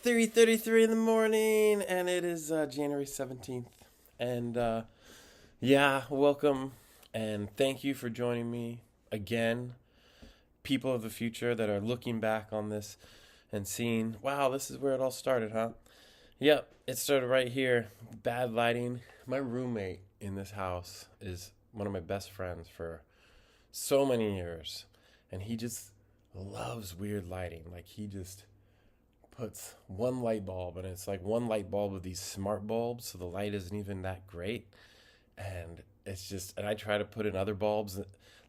3:33 in the morning, and it is January 17th. And welcome, and thank you for joining me again, people of the future that are looking back on this and seeing, wow, this is where it all started, huh? Yep, it started right here. Bad lighting. My roommate in this house is one of my best friends for so many years, and he just loves weird lighting. Like, he just puts one light bulb, and it's like one light bulb of these smart bulbs, so the light isn't even that great. And it's just, and I try to put in other bulbs.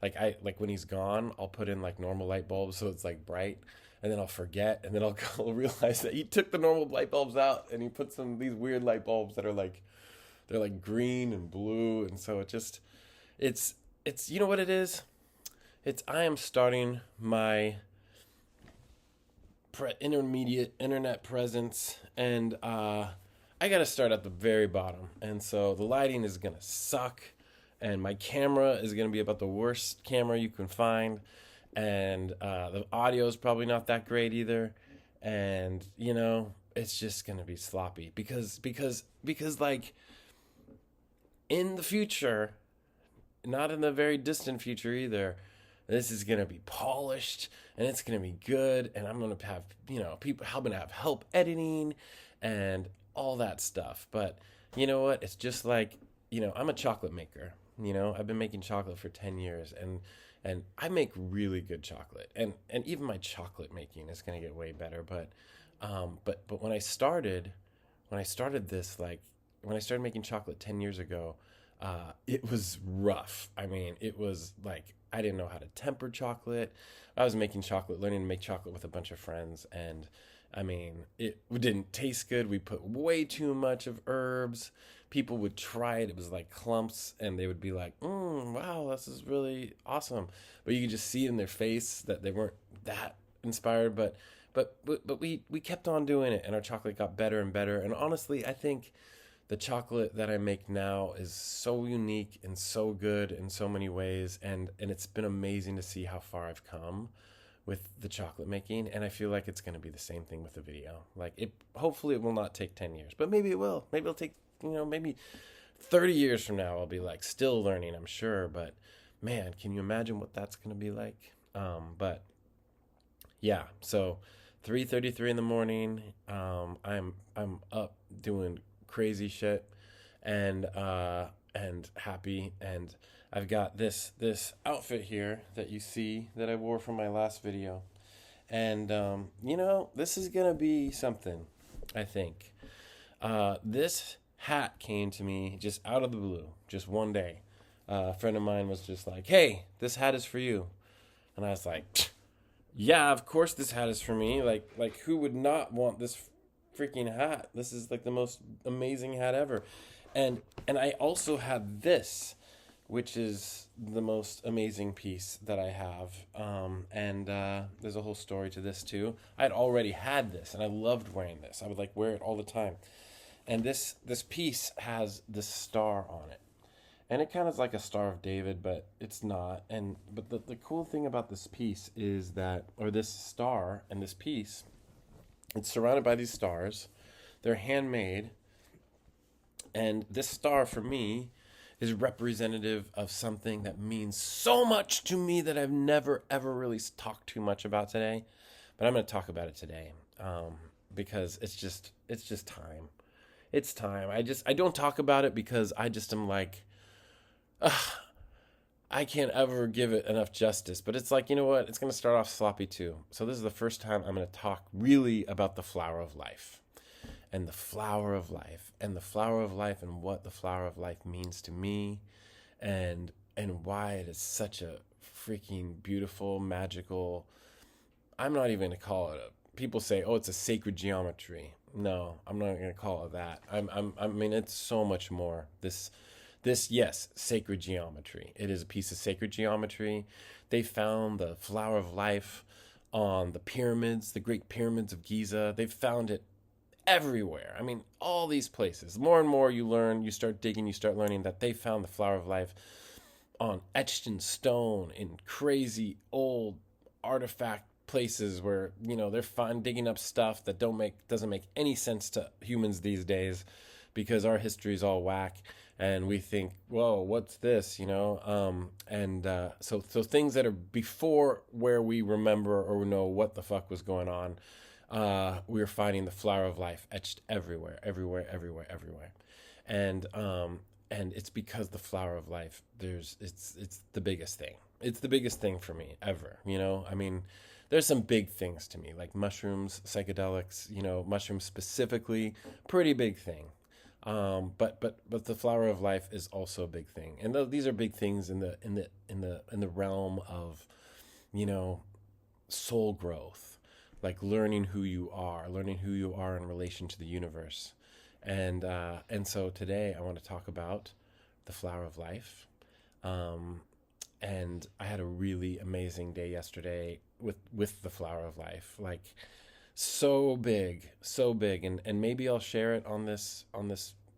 Like when he's gone, I'll put in like normal light bulbs so it's like bright, and then I'll forget, and then I'll go realize that he took the normal light bulbs out and he put some these weird light bulbs that are like, they're like green and blue. And so it's you know what it is? I am starting my intermediate internet presence, and I gotta start at the very bottom. And so the lighting is gonna suck, and my camera is gonna be about the worst camera you can find, and the audio is probably not that great either. And it's just gonna be sloppy because like, in the future, not in the very distant future either, this is going to be polished, and it's going to be good, and I'm going to have, people helping to have help editing and all that stuff. But you know what? It's just like, I'm a chocolate maker. I've been making chocolate for 10 years, and I make really good chocolate. And even my chocolate making is going to get way better. But when I started this, like, when I started making chocolate 10 years ago, it was rough. I mean, it was like, I didn't know how to temper chocolate. I was making chocolate, learning to make chocolate with a bunch of friends. And I mean, it didn't taste good. We put way too much of herbs. People would try it. It was like clumps, and they would be like, wow, this is really awesome. But you could just see in their face that they weren't that inspired. But we kept on doing it, and our chocolate got better and better. And honestly, I think the chocolate that I make now is so unique and so good in so many ways, and it's been amazing to see how far I've come with the chocolate making. And I feel like it's going to be the same thing with the video. Like, hopefully it will not take 10 years, but maybe it will. Maybe it'll take, maybe 30 years from now I'll be like still learning, I'm sure. But man, can you imagine what that's going to be like? But yeah, so 3:33 in the morning, I'm up doing crazy shit, and happy. And I've got this outfit here that you see that I wore from my last video. And this is gonna be something, I think. This hat came to me just out of the blue, just one day. A friend of mine was just like, hey, this hat is for you. And I was like, yeah, of course this hat is for me. Like who would not want this freaking hat? This is like the most amazing hat ever. And I also had this, which is the most amazing piece that I have. And there's a whole story to this too. I'd already had this, and I loved wearing this. I would like wear it all the time. And this piece has this star on it, and it kind of is like a Star of David, but it's not. But the cool thing about this piece is that, or this star and this piece, it's surrounded by these stars. They're handmade. And this star, for me, is representative of something that means so much to me that I've never, ever really talked too much about today. But I'm going to talk about it today, because it's just time. It's time. I don't talk about it because I just am like, I can't ever give it enough justice. But it's like, you know what? It's going to start off sloppy too. So this is the first time I'm going to talk really about the flower of life. And the flower of life. And the flower of life, and what the flower of life means to me. And why it is such a freaking beautiful, magical, I'm not even going to call it people say, oh, it's a sacred geometry. No, I'm not going to call it that. I mean, it's so much more. This, yes, sacred geometry. It is a piece of sacred geometry. They found the flower of life on the pyramids, the great pyramids of Giza. They've found it everywhere. I mean, all these places. More and more you learn, you start digging, you start learning that they found the flower of life on etched in stone in crazy old artifact places where, they're digging up stuff that doesn't make any sense to humans these days, because our history is all whack, and we think, whoa, what's this, so things that are before where we remember or know what the fuck was going on, we're finding the flower of life etched everywhere, everywhere, everywhere, everywhere. And it's because the flower of life, it's the biggest thing. It's the biggest thing for me ever. I mean, there's some big things to me, like mushrooms, psychedelics. Mushrooms specifically, pretty big thing. But the flower of life is also a big thing, and these are big things in the realm of, soul growth, like learning who you are in relation to the universe. And so today I want to talk about the flower of life. And I had a really amazing day yesterday with the flower of life, like so big. And maybe I'll share it in this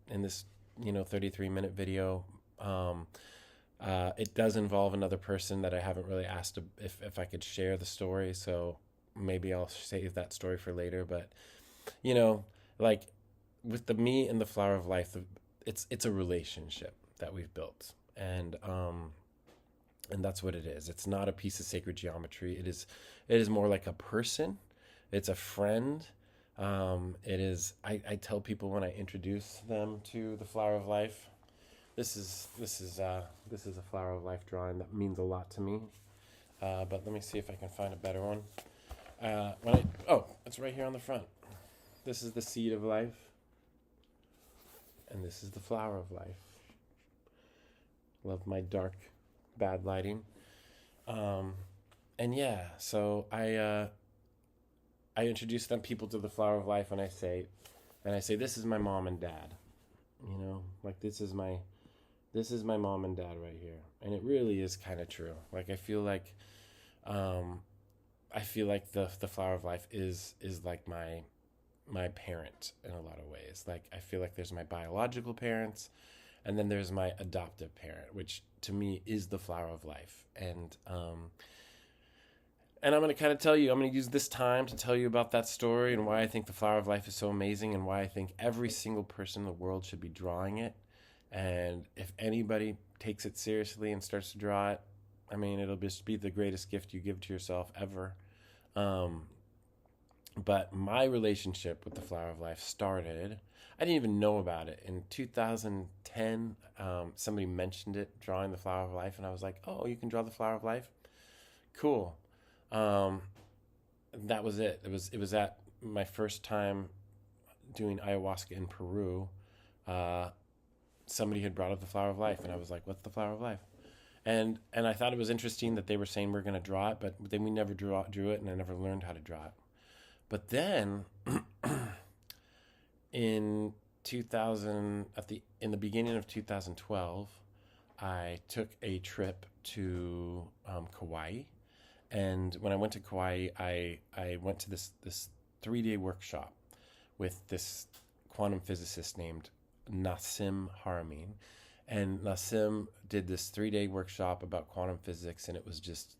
33-minute video. It does involve another person that I haven't really asked if I could share the story. So maybe I'll save that story for later. But, like, with me and the flower of life, it's a relationship that we've built, and that's what it is. It's not a piece of sacred geometry. It is more like a person. It's a friend. It is. I tell people when I introduce them to the flower of life, this is a flower of life drawing that means a lot to me. But let me see if I can find a better one. It's right here on the front. This is the seed of life. And this is the flower of life. Love my dark, bad lighting. So I introduce people to the flower of life, and I say, this is my mom and dad. Like this is my mom and dad right here. And it really is kind of true. Like I feel like the flower of life is like my parent in a lot of ways. Like I feel like there's my biological parents, and then there's my adoptive parent, which to me is the flower of life. And I'm going to use this time to tell you about that story and why I think the flower of life is so amazing, and why I think every single person in the world should be drawing it. And if anybody takes it seriously and starts to draw it, I mean, it'll just be the greatest gift you give to yourself ever. But my relationship with the flower of life started, I didn't even know about it. In 2010, somebody mentioned it, drawing the flower of life, and I was like, oh, you can draw the flower of life? Cool. That was it. It was at my first time doing ayahuasca in Peru. Somebody had brought up the flower of life, and I was like, what's the flower of life? And I thought it was interesting that they were saying we're going to draw it, but then we never drew it, and I never learned how to draw it. But then in the beginning of 2012, I took a trip to Kauai. And when I went to Kauai, I went to this 3-day workshop with this quantum physicist named Nassim Haramein. And Nassim did this 3-day workshop about quantum physics, and it was just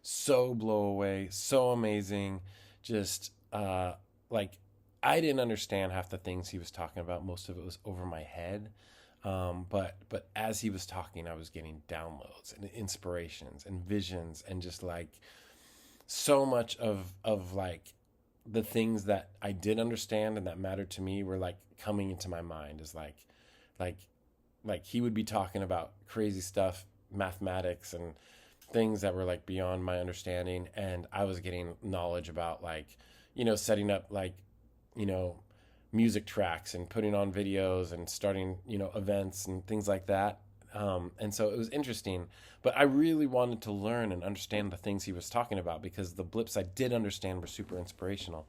so blow away, so amazing. Just like I didn't understand half the things he was talking about. Most of it was over my head. But as he was talking, I was getting downloads and inspirations and visions, and just like so much of like the things that I did understand and that mattered to me were like coming into my mind. Is like he would be talking about crazy stuff, mathematics and things that were like beyond my understanding, and I was getting knowledge about like, setting up like, music tracks and putting on videos and starting, events and things like that. And so it was interesting, but I really wanted to learn and understand the things he was talking about, because the blips I did understand were super inspirational.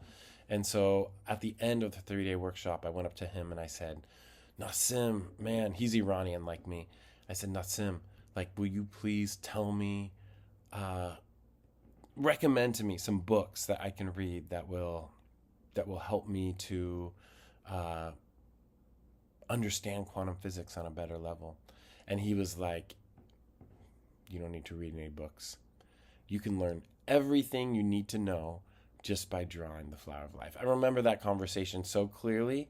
And so at the end of the 3-day workshop, I went up to him and I said, Nassim, man, he's Iranian like me. I said, Nassim, like, will you please tell me, recommend to me some books that I can read that will help me to understand quantum physics on a better level. And he was like, you don't need to read any books. You can learn everything you need to know just by drawing the flower of life. I remember that conversation so clearly.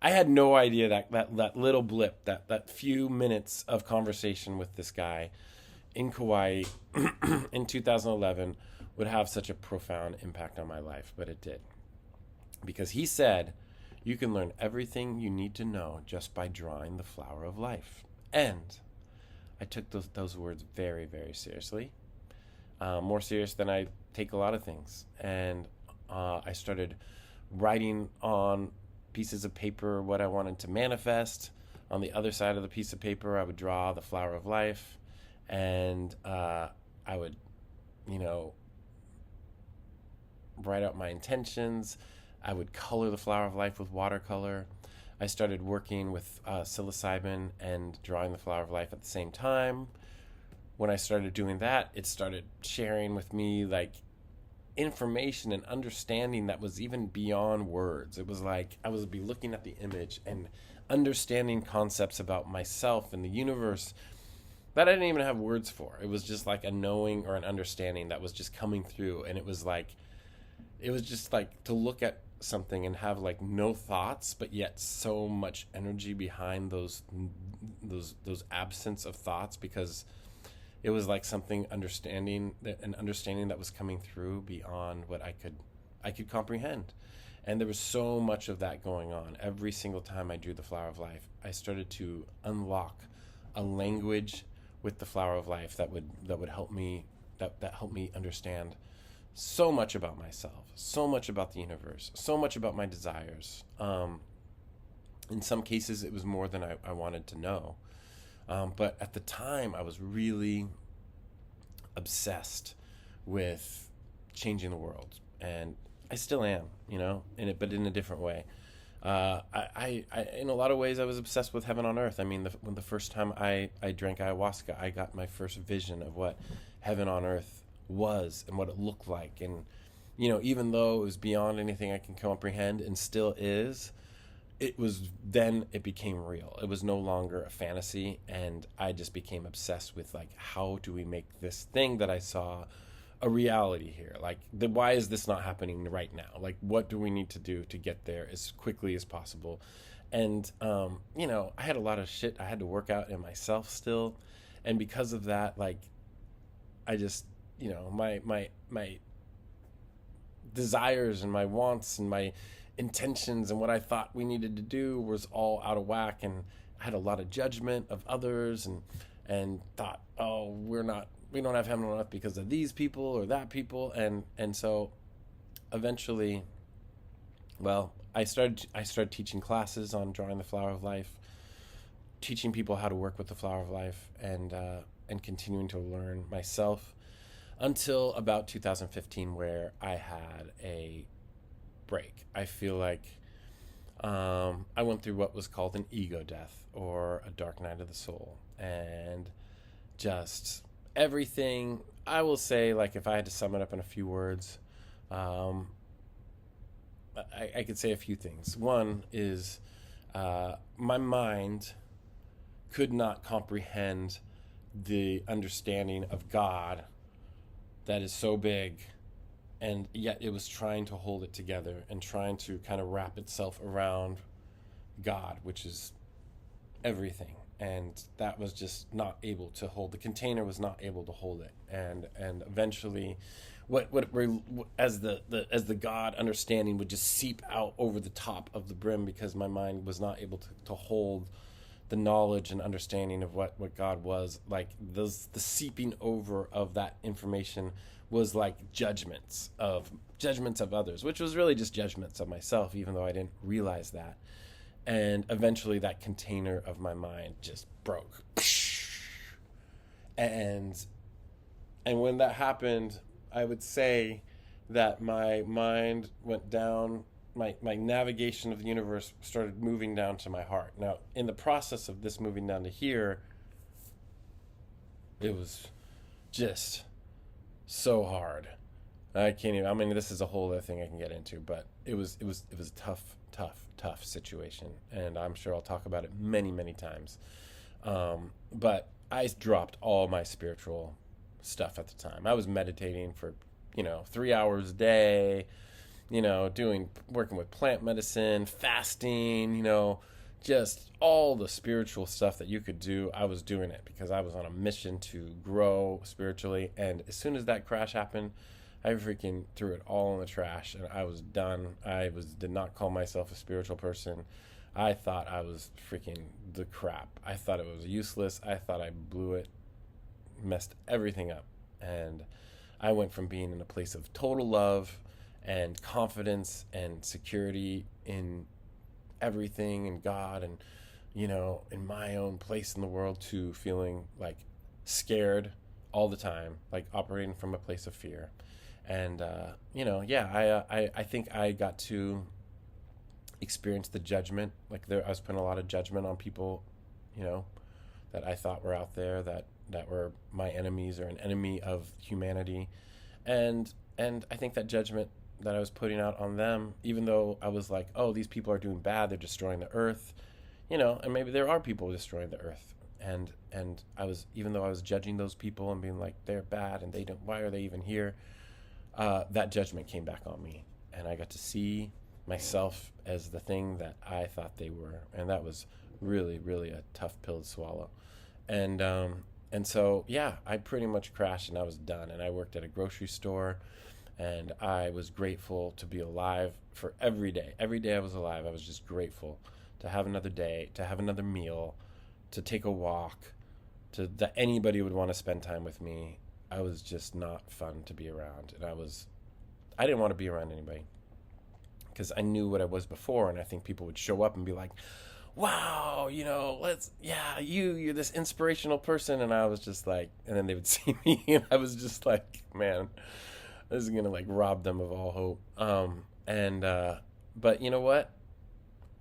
I had no idea that little blip, that few minutes of conversation with this guy in Kauai in 2011 would have such a profound impact on my life, but it did. Because he said, you can learn everything you need to know just by drawing the flower of life. And I took those words very, very seriously. More serious than I take a lot of things. And I started writing on pieces of paper what I wanted to manifest. On the other side of the piece of paper, I would draw the flower of life. And I would, write out my intentions. I would color the flower of life with watercolor. I started working with psilocybin and drawing the flower of life at the same time. When I started doing that, it started sharing with me like information and understanding that was even beyond words. It was like I would be looking at the image and understanding concepts about myself and the universe that I didn't even have words for. It was just like a knowing or an understanding that was just coming through. And it was just like to look at something and have like no thoughts, but yet so much energy behind those absence of thoughts, because it was like an understanding that was coming through beyond what I could comprehend. And there was so much of that going on. Every single time I drew the flower of life, I started to unlock a language with the flower of life that would help me understand so much about myself, so much about the universe, so much about my desires. In some cases, it was more than I wanted to know. But at the time, I was really obsessed with changing the world. And I still am, but in a different way. I in a lot of ways, I was obsessed with heaven on earth. I mean, when the first time I drank ayahuasca, I got my first vision of what heaven on earth was and what it looked like. And, even though it was beyond anything I can comprehend and still is, it became real. It was no longer a fantasy. And I just became obsessed with like, how do we make this thing that I saw a reality here? Like, why is this not happening right now? Like, what do we need to do to get there as quickly as possible? And, I had a lot of shit I had to work out in myself still. And because of that, like, I just, my desires and my wants and my intentions and what I thought we needed to do was all out of whack. And I had a lot of judgment of others and thought, oh, we don't have heaven on earth because of these people or that people. And so eventually, I started teaching classes on drawing the flower of life, teaching people how to work with the flower of life, and continuing to learn myself until about 2015, where I had a break. I feel like I went through what was called an ego death or a dark night of the soul, and just everything. I will say, like, if I had to sum it up in a few words, I could say a few things. One is my mind could not comprehend the understanding of God that is so big, and yet it was trying to hold it together and trying to kind of wrap itself around God, which is everything. And that was just not able to hold. The container was not able to hold it. And eventually, as the God understanding would just seep out over the top of the brim, because my mind was not able to hold the knowledge and understanding of what God was. Like, the seeping over of that information was like judgments of others, which was really just judgments of myself, even though I didn't realize that. And eventually that container of my mind just broke. And when that happened, I would say that my mind went down, my navigation of the universe started moving down to my heart. Now, in the process of this moving down to here, it was just so hard. I can't even, I mean, this is a whole other thing I can get into, but it was a tough situation, and I'm sure I'll talk about it many, many times. But I dropped all my spiritual stuff at the time. I was meditating for 3 hours a day, working with plant medicine, fasting, just all the spiritual stuff that you could do. I was doing it because I was on a mission to grow spiritually. And as soon as that crash happened, I freaking threw it all in the trash and I was done. Did not call myself a spiritual person. I thought I was freaking the crap. I thought it was useless. I thought I blew it, messed everything up. And I went from being in a place of total love and confidence and security in everything and God and, in my own place in the world to feeling like scared all the time, like operating from a place of fear. And, I think I got to experience the judgment. Like I was putting a lot of judgment on people, that I thought were out there that were my enemies or an enemy of humanity. And I think that judgment that I was putting out on them, even though I was like, oh, these people are doing bad, they're destroying the earth, and maybe there are people destroying the earth. And even though I was judging those people and being like, they're bad and why are they even here? That judgment came back on me and I got to see myself as the thing that I thought they were. And that was really, really a tough pill to swallow. And so, yeah, I pretty much crashed and I was done. And I worked at a grocery store and I was grateful to be alive for every day. Every day I was alive, I was just grateful to have another day, to have another meal, to take a walk, that anybody would want to spend time with me. I was just not fun to be around. And I didn't want to be around anybody because I knew what I was before. And I think people would show up and be like, wow, you're this inspirational person. And I was just like, and then they would see me and I was just like, man, this is going to like rob them of all hope. But you know what?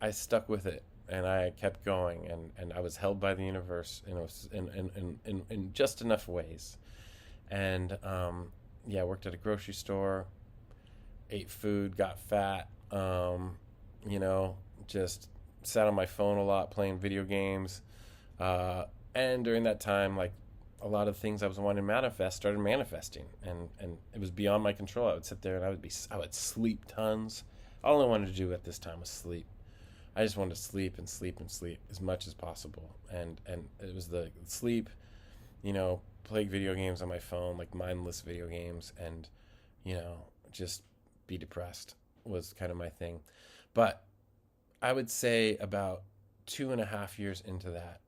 I stuck with it and I kept going and I was held by the universe in just enough ways. And, worked at a grocery store, ate food, got fat, just sat on my phone a lot, playing video games. And during that time, like a lot of things I was wanting to manifest started manifesting and it was beyond my control. I would sit there and I would sleep tons. All I wanted to do at this time was sleep. I just wanted to sleep and sleep and sleep as much as possible. And it was the sleep, playing video games on my phone, like mindless video games, and, just be depressed was kind of my thing. But I would say about 2.5 years into that,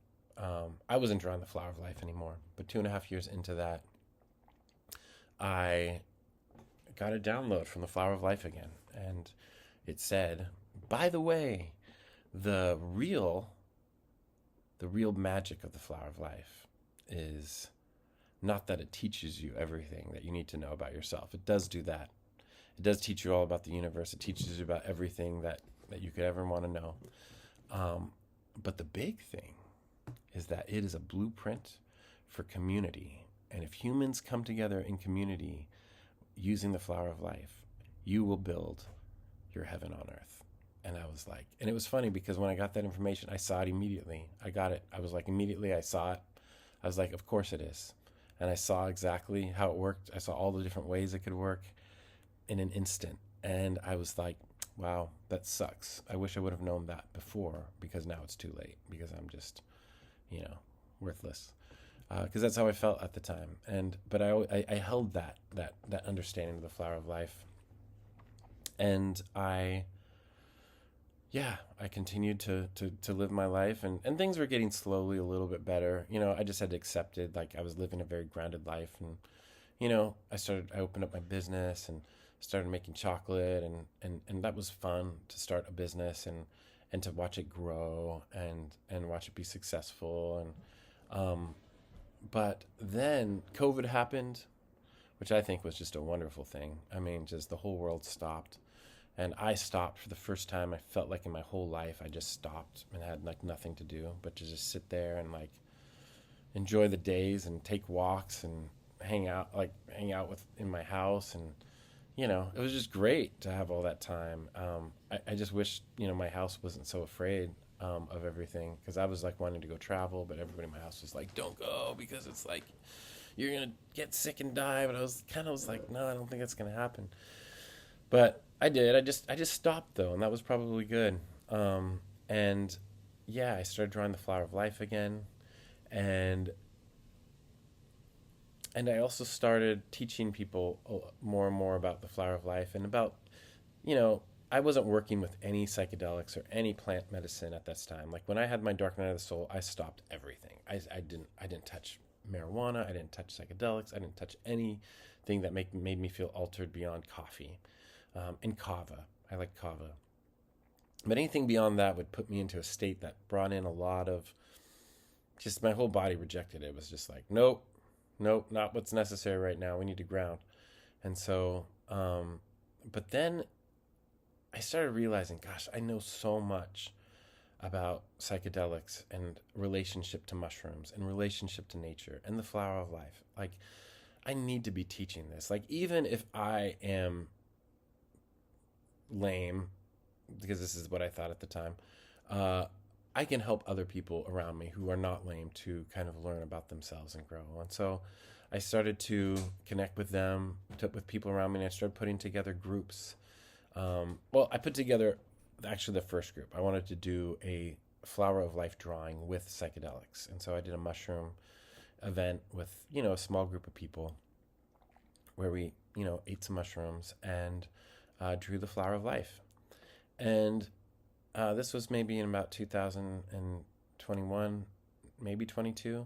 I wasn't drawing the flower of life anymore, but 2.5 years into that, I got a download from the flower of life again. And it said, by the way, the real magic of the flower of life is not that it teaches you everything that you need to know about yourself. It does do that. It does teach you all about the universe. It teaches you about everything that you could ever want to know. But the big thing is that it is a blueprint for community. And if humans come together in community using the flower of life, you will build your heaven on earth. And I was like, and it was funny because when I got that information, I saw it immediately. I got it. I was like, immediately I saw it. I was like, of course it is. And I saw exactly how it worked. I saw all the different ways it could work in an instant. And I was like, wow, that sucks. I wish I would have known that before because now it's too late because I'm just, worthless. Because that's how I felt at the time. But I held that understanding of the flower of life. And I continued to live my life and things were getting slowly a little bit better. I just had to accept it. Like I was living a very grounded life and, I opened up my business and started making chocolate and that was fun to start a business and to watch it grow and watch it be successful. But then COVID happened, which I think was just a wonderful thing. I mean, just the whole world stopped. And I stopped for the first time. I felt like in my whole life, I just stopped and had like nothing to do but to just sit there and like enjoy the days and take walks and hang out in my house. And, it was just great to have all that time. I just wish, my house wasn't so afraid of everything because I was like wanting to go travel, but everybody in my house was like, don't go because it's like, you're going to get sick and die. But I was like, no, I don't think that's going to happen. But I did. I just stopped though, and that was probably good. And yeah, I started drawing the flower of life again, and I also started teaching people more and more about the flower of life and about, you know, I wasn't working with any psychedelics or any plant medicine at this time. Like when I had my dark night of the soul, I stopped everything. I didn't touch marijuana. I didn't touch psychedelics. I didn't touch anything that made me feel altered beyond coffee, and kava. I like kava. But anything beyond that would put me into a state that brought in a lot of, just my whole body rejected it. It was just like, nope, not what's necessary right now. We need to ground. And so, but then I started realizing, gosh, I know so much about psychedelics and relationship to mushrooms and relationship to nature and the flower of life. Like, I need to be teaching this. Like, even if I am lame, because this is what I thought at the time, I can help other people around me who are not lame to kind of learn about themselves and grow. And so I started to connect with them, with people around me, and I started putting together groups. Well, I put together actually the first group. I wanted to do a flower of life drawing with psychedelics. And so I did a mushroom event with, a small group of people where we, ate some mushrooms and drew the flower of life. And this was maybe in about 2021, maybe 22.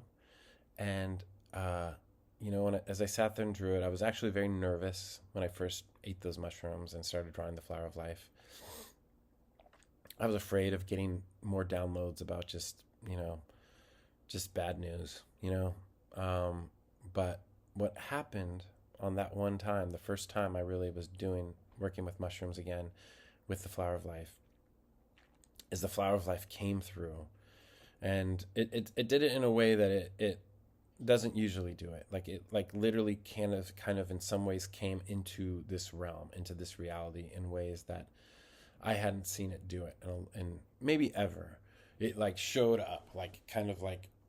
And, as I sat there and drew it, I was actually very nervous when I first ate those mushrooms and started drawing the flower of life. I was afraid of getting more downloads about just bad news, But what happened on that one time, the first time I really was working with mushrooms again with the flower of life, is the flower of life came through. And it did it in a way that it doesn't usually do it. Like it literally kind of in some ways came into this realm, into this reality in ways that I hadn't seen it do it and maybe ever. It showed up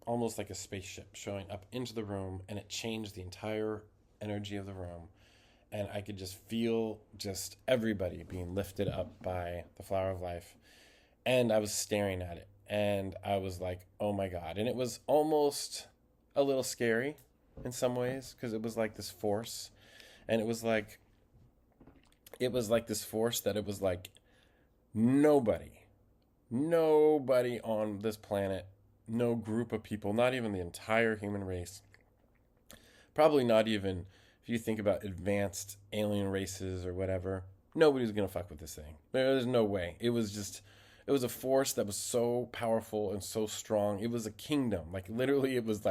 almost like a spaceship showing up into the room, and it changed the entire energy of the room. And I could just feel just everybody being lifted up by the flower of life. And I was staring at it, and I was like, oh my God. And it was almost a little scary in some ways, because it was like this force. And it was like this force that it was like nobody on this planet, no group of people, not even the entire human race, probably not even if you think about advanced alien races or whatever, nobody's gonna fuck with this thing. There's no way. It was a force that was so powerful and so strong. It was a kingdom. Literally, it was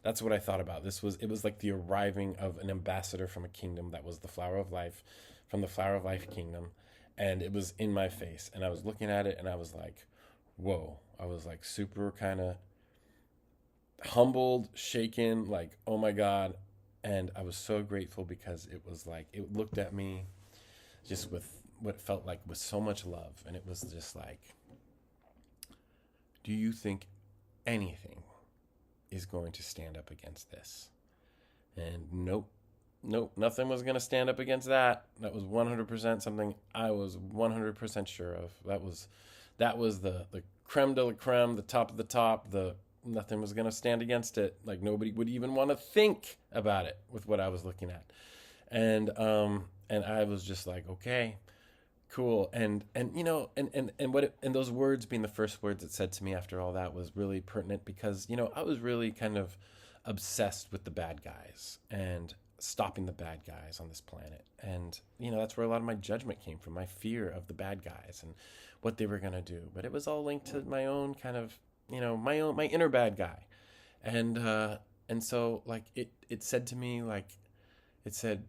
that's what I thought about. It was like the arriving of an ambassador from a kingdom that was the flower of life, from the flower of life kingdom. And it was in my face. And I was looking at it, and I was like, whoa. I was super kind of humbled, shaken, oh my God. And I was so grateful, because it was it looked at me just with what felt like with so much love. And it was just do you think anything is going to stand up against this? And nope, nothing was going to stand up against that. That was 100% something I was 100% sure of. That was the creme de la creme, the top of the top. Nothing was going to stand against it. Nobody would even want to think about it with what I was looking at. And I was just okay, cool. And those words being the first words it said to me after all that was really pertinent, because, I was really kind of obsessed with the bad guys and stopping the bad guys on this planet. And, that's where a lot of my judgment came from, my fear of the bad guys and what they were going to do. But it was all linked to my own kind of, my inner bad guy. And so it said to me, it said,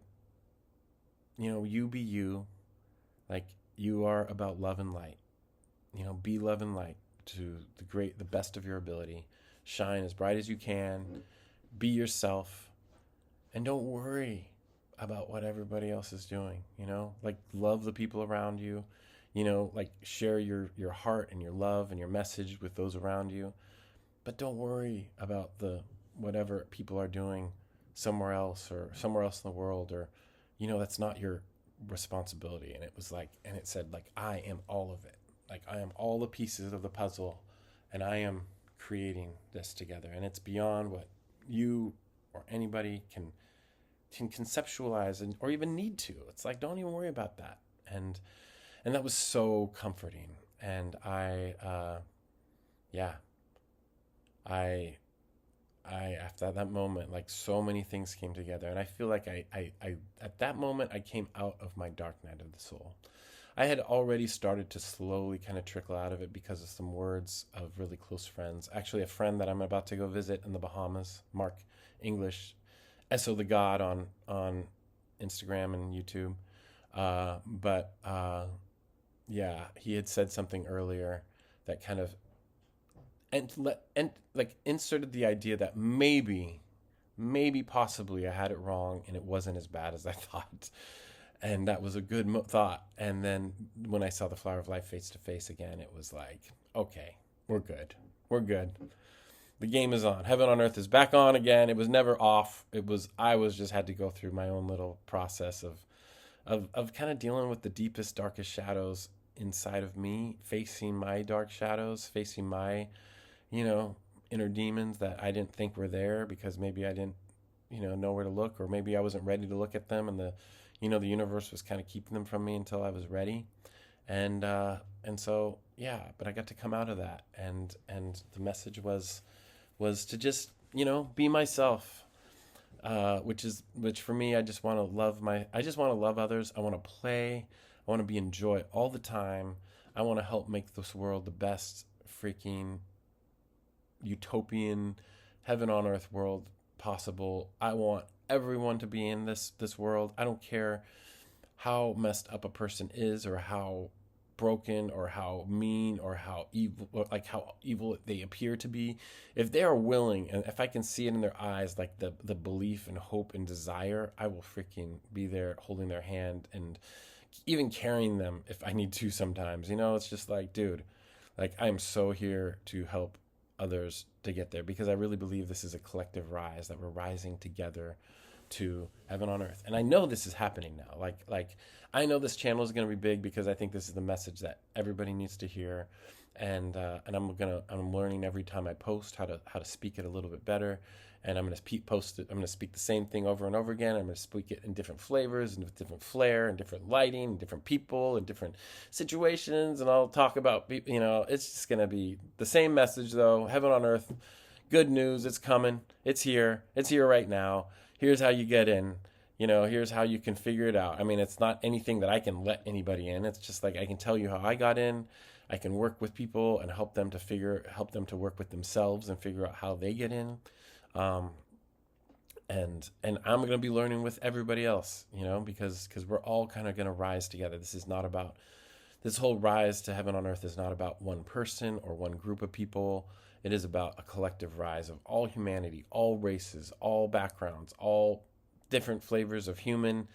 you be you, you are about love and light, be love and light to the best of your ability, shine as bright as you can, be yourself, and don't worry about what everybody else is doing, love the people around you, share your heart and your love and your message with those around you. But don't worry about whatever people are doing somewhere else or somewhere else in the world, or, that's not your responsibility. And it was like, and it said, like, I am all of it. Like, I am all the pieces of the puzzle, and I am creating this together. And it's beyond what you or anybody can conceptualize or even need to. It's like, don't even worry about that. And that was so comforting. And I after that moment, like, so many things came together, and I feel like I at that moment I came out of my dark night of the soul. I had already started to slowly kind of trickle out of it because of some words of really close friends. Actually, a friend that I'm about to go visit in the Bahamas, Mark English, Esso the God on Instagram and YouTube. Yeah, he had said something earlier that kind of and like inserted the idea that maybe possibly I had it wrong and it wasn't as bad as I thought. And that was a good thought. And then when I saw the Flower of Life face to face again, it was like, okay, we're good. We're good. The game is on. Heaven on Earth is back on again. It was never off. I was just had to go through my own little process of kind of dealing with the deepest, darkest shadows inside of me, facing my dark shadows, facing my, inner demons that I didn't think were there because maybe I didn't, know where to look, or maybe I wasn't ready to look at them, and the universe was kind of keeping them from me until I was ready. And so, yeah, but I got to come out of that, and the message was to just, be myself. Which for me, I just want to love others. I want to play. I want to be in joy all the time. I want to help make this world the best freaking utopian heaven on earth world possible. I want everyone to be in this world. I don't care how messed up a person is, or how broken, or how mean, or how evil they appear to be. If they are willing, and if I can see it in their eyes, like the belief and hope and desire, I will freaking be there holding their hand and even carrying them if I need to sometimes. It's just like, dude, like, I am so here to help others to get there, because I really believe this is a collective rise, that we're rising together to heaven on earth. And I know this is happening now. Like I know this channel is going to be big because I think this is the message that everybody needs to hear. And I'm learning every time I post how to speak it a little bit better. And I'm going to post it. I'm going to speak the same thing over and over again. I'm going to speak it in different flavors and with different flair and different lighting and different people and different situations. And I'll talk about, it's just going to be the same message though. Heaven on earth, good news. It's coming. It's here. It's here right now. Here's how you get in. Here's how you can figure it out. I mean, it's not anything that I can let anybody in. It's just like, I can tell you how I got in. I can work with people and help them to work with themselves and figure out how they get in. And I'm going to be learning with everybody else, because we're all kind of going to rise together. This whole rise to heaven on earth is not about one person or one group of people. It is about a collective rise of all humanity, all races, all backgrounds, all different flavors of human.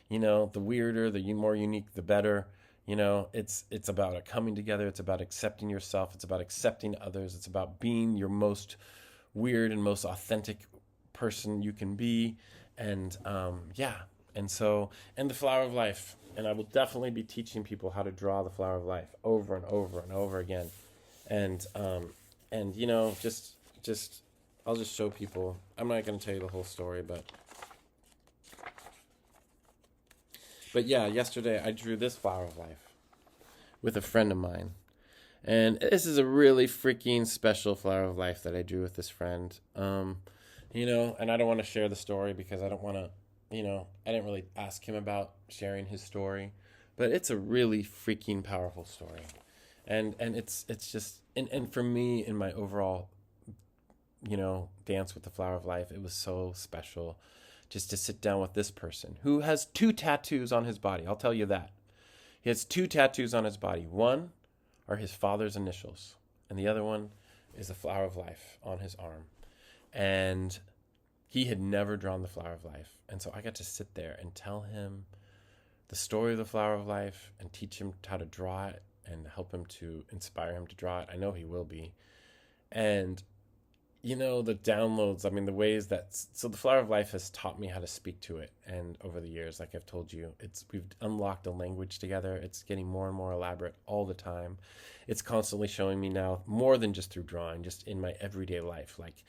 The weirder, the more unique, the better. It's about a coming together. It's about accepting yourself. It's about accepting others. It's about being your most weird and most authentic person you can be. And and the Flower of Life. And I will definitely be teaching people how to draw the Flower of Life over and over and over again. And just I'll just show people. I'm not going to tell you the whole story, but yeah, yesterday I drew this Flower of Life with a friend of mine. And this is a really freaking special Flower of Life that I drew with this friend. And I don't want to share the story because I don't want to, I didn't really ask him about sharing his story, but it's a really freaking powerful story. And it's just, and for me, in my overall, dance with the Flower of Life, it was so special just to sit down with this person who has 2 tattoos on his body. I'll tell you that. He has 2 tattoos on his body. One are his father's initials, and the other one is the Flower of Life on his arm. And he had never drawn the Flower of Life. And so I got to sit there and tell him the story of the Flower of Life and teach him how to draw it and help him to inspire him to draw it. I know he will be. And the downloads, I mean, the ways that, so the Flower of Life has taught me how to speak to it. And over the years, like I've told you, we've unlocked a language together. It's getting more and more elaborate all the time. It's constantly showing me now, more than just through drawing, just in my everyday life, like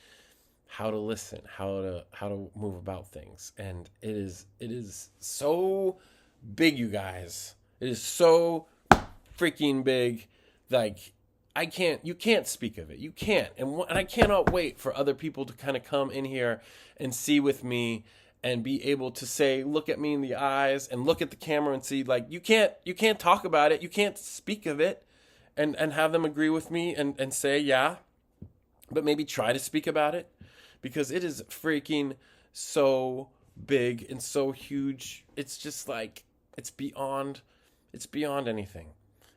how to listen, how to move about things. And it is so big, you guys. It is so freaking big. Like, you can't speak of it. You can't. And I cannot wait for other people to kind of come in here and see with me and be able to say, look at me in the eyes and look at the camera and see, like, you can't talk about it. You can't speak of it and have them agree with me and say, yeah, but maybe try to speak about it, because it is freaking so big and so huge. It's just like, it's beyond anything.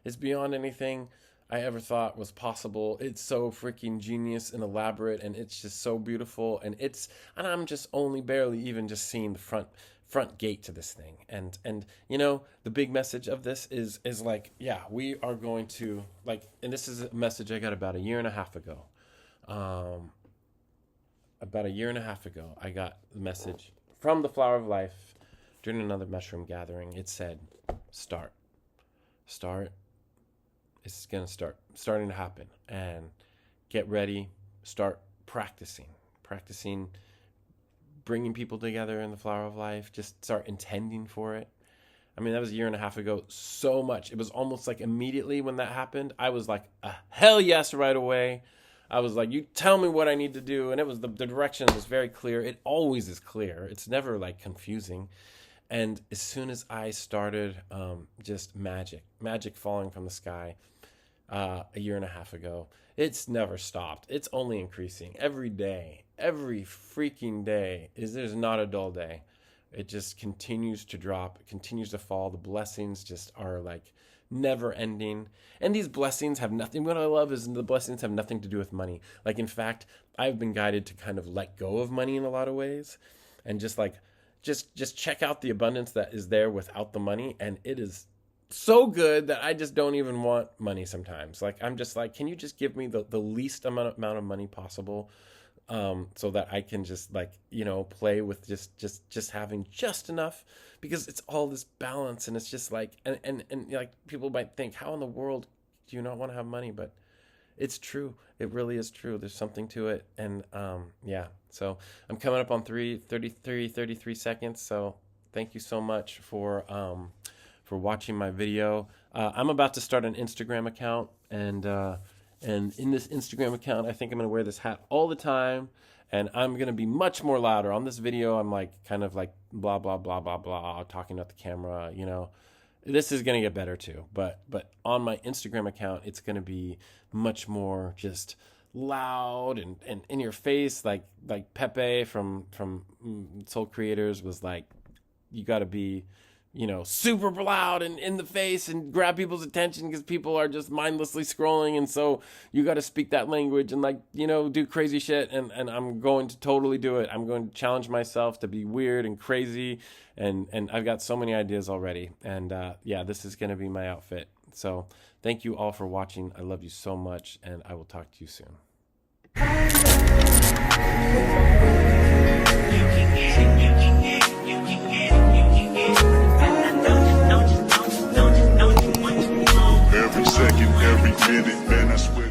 It's beyond anything I ever thought was possible. It's so freaking genius and elaborate, and it's just so beautiful, and I'm just only barely even just seeing the front gate to this thing. And the big message of this is like, yeah, we are going to, like, and this is a message I got about a year and a half ago. About a year and a half ago, I got the message from the Flower of Life during another mushroom gathering. It said, start. It's going to starting to happen, and get ready, start practicing, bringing people together in the Flower of Life, just start intending for it. I mean, that was a year and a half ago. So much. It was almost like immediately when that happened, I was like, hell yes, right away. I was like, you tell me what I need to do. And it was the direction was very clear. It always is clear. It's never like confusing. And as soon as I started, just magic falling from the sky, a year and a half ago, it's never stopped. It's only increasing every day. Every freaking day there's not a dull day. It just continues to drop, continues to fall. The blessings just are like never ending. And these blessings have nothing, what I love is the blessings have nothing to do with money. Like, in fact, I've been guided to kind of let go of money in a lot of ways, and just like, just check out the abundance that is there without the money. And it is so good that I just don't even want money sometimes. Like, I'm just like, can you just give me the least amount of money possible, so that I can just, like, play with just having just enough, because it's all this balance. And it's just like, and like, people might think, how in the world do you not want to have money? But it's true. It really is true. There's something to it. And yeah, so I'm coming up on 33 seconds. So thank you so much for watching my video. I'm about to start an Instagram account, and in this Instagram account, I think I'm gonna wear this hat all the time, and I'm gonna be much more louder. On this video, I'm like kind of like blah blah blah blah blah, talking at the camera. This is gonna get better too. But on my Instagram account, it's gonna be much more just loud and in your face, like Pepe from Soul Creators was like, you got to be super loud and in the face and grab people's attention, because people are just mindlessly scrolling. And so you got to speak that language and do crazy shit. And I'm going to totally do it. I'm going to challenge myself to be weird and crazy. And I've got so many ideas already. And yeah, this is going to be my outfit. So thank you all for watching. I love you so much, and I will talk to you soon. Every second, every minute, man, I swear.